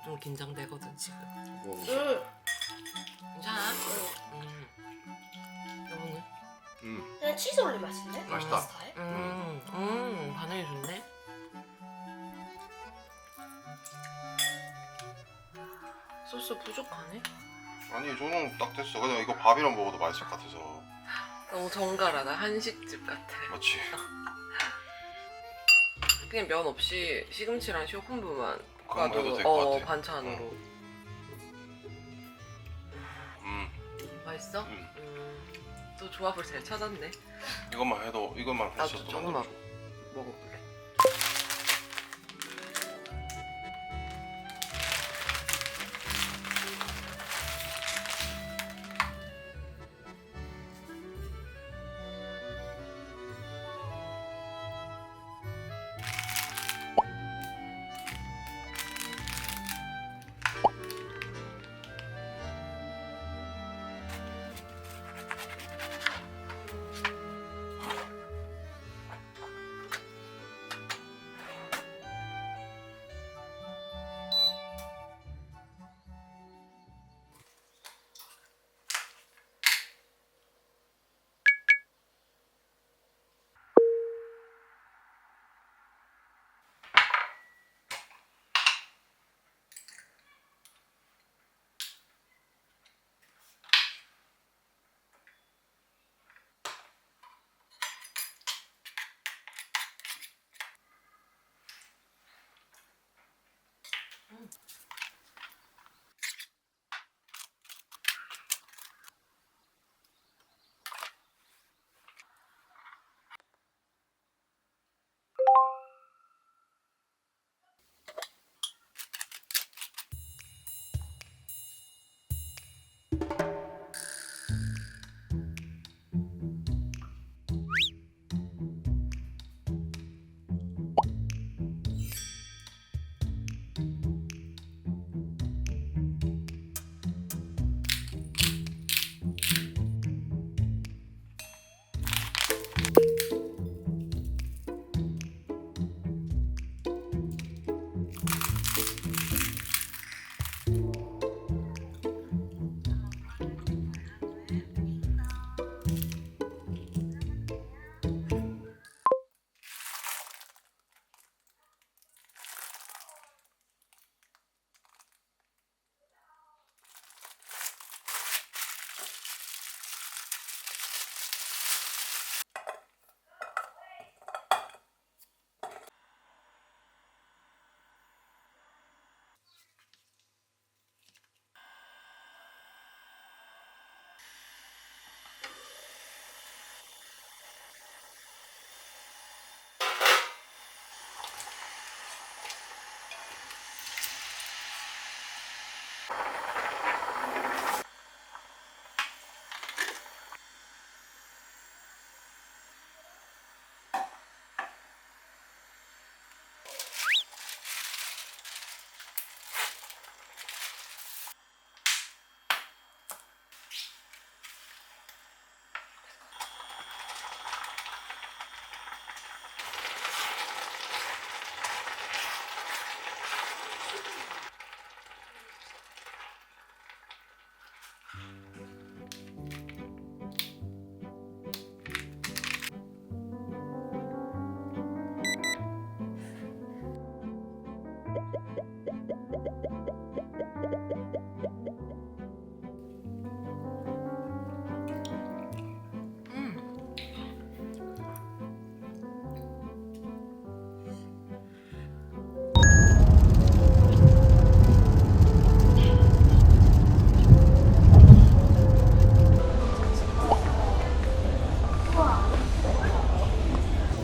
좀 긴장되거든 지금. 괜찮아? 여보는? 그냥 치즈 올린 맛인데? 맛있다. 스타일? 반응이 좋네. 소스 부족하네? 아니 저는 딱 됐어. 그냥 이거 밥이랑 먹어도 맛있을 것 같아서. 너무 정갈하다. 한식집 같아. 맞지? 그냥 면 없이 시금치랑 쇼콤부만 그것만 해도 놔도 될 것 같아. 반찬으로. 맛있어? 또 조합을 잘 찾았네. 이것만 해도 이것만 나도 했어도 조금만 너무 먹어볼래.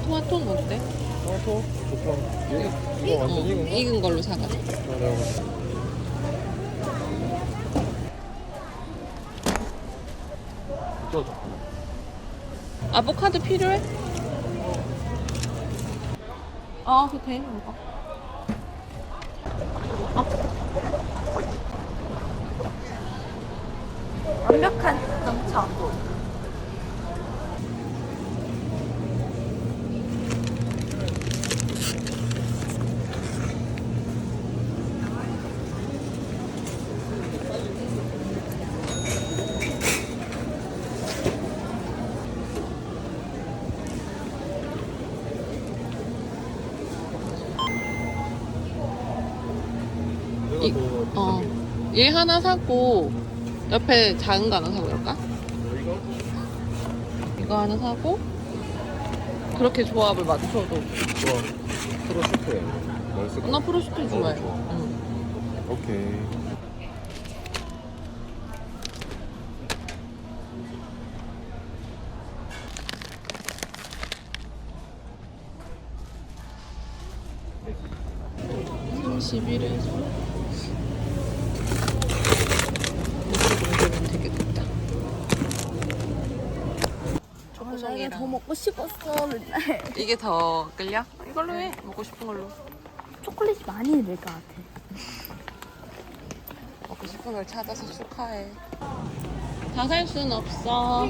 토마토는 어때? 토마토? 좋다. 이거 완전 익은 거? 익은 걸로 사가자. 내가 봤을 때. 쪄줘. 아보카도 필요해? 아, 그거 돼. 이거. 완벽한 경청. 얘 하나 사고 옆에 작은 거 하나 사고 그럴까? 이거? 이거 하나 사고 그렇게 조합을 맞춰도 좋아. 프로슈트야. 맛있을 나 프로스트 좋아해. 좋아. 응. 오케이. (31에서) 이렇게 정도면 되겠다. 내가 더 먹고 싶었어 맨날. 이게 더 끌려? 이걸로 해. 먹고 싶은 걸로. 초콜릿이 많이 될 것 같아. 먹고 싶은 걸 찾아서 축하해. 다 살 순 없어.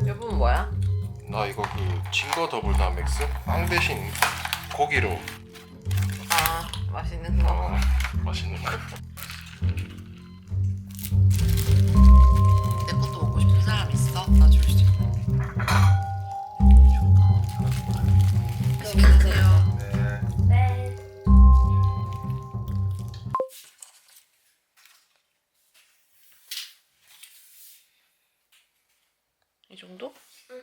여보는 뭐야? 나 이거 그 징거 더블 다맥스 빵 대신 고기로. 아, 맛있는 거. 맛있는 거. 내 것도 먹고 싶은 사람 있어? 나 줄 수 있는데. 맛있게 드세요. 네. 네. 이 정도? 응.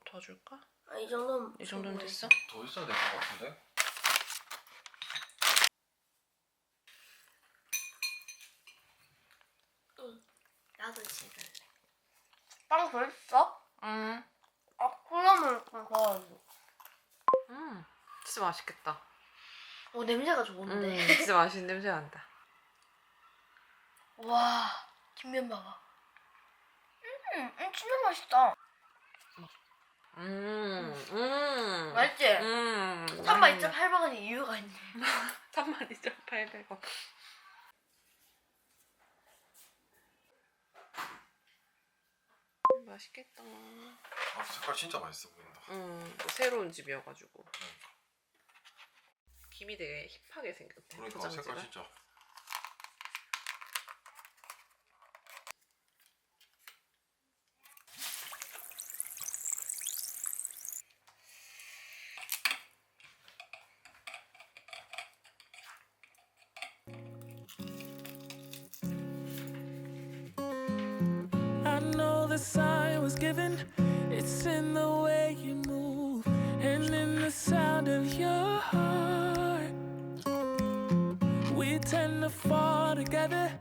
더 줄까? 아, 이 정도면 이 정도면 됐어? 더 있어야 될 것 같은데? 더 있어? 응. 아, 콜라물 거. 진짜 맛있겠다. 냄새가 좋은데. 진짜 맛있는 냄새 난다. 와, 뒷면 봐봐. 진짜 맛있다. 맛있지? 32.8번이 이유가 있네. 32,800원. 맛있겠다. 아, 색깔 진짜 맛있어 보인다. 뭐 새로운 집이어가지고. 김이 되게 힙하게 생겼대. 그러니까 포장지가. 색깔 진짜. I know the sign was given. It's in the way you move and in the sound of your heart. We tend to fall together.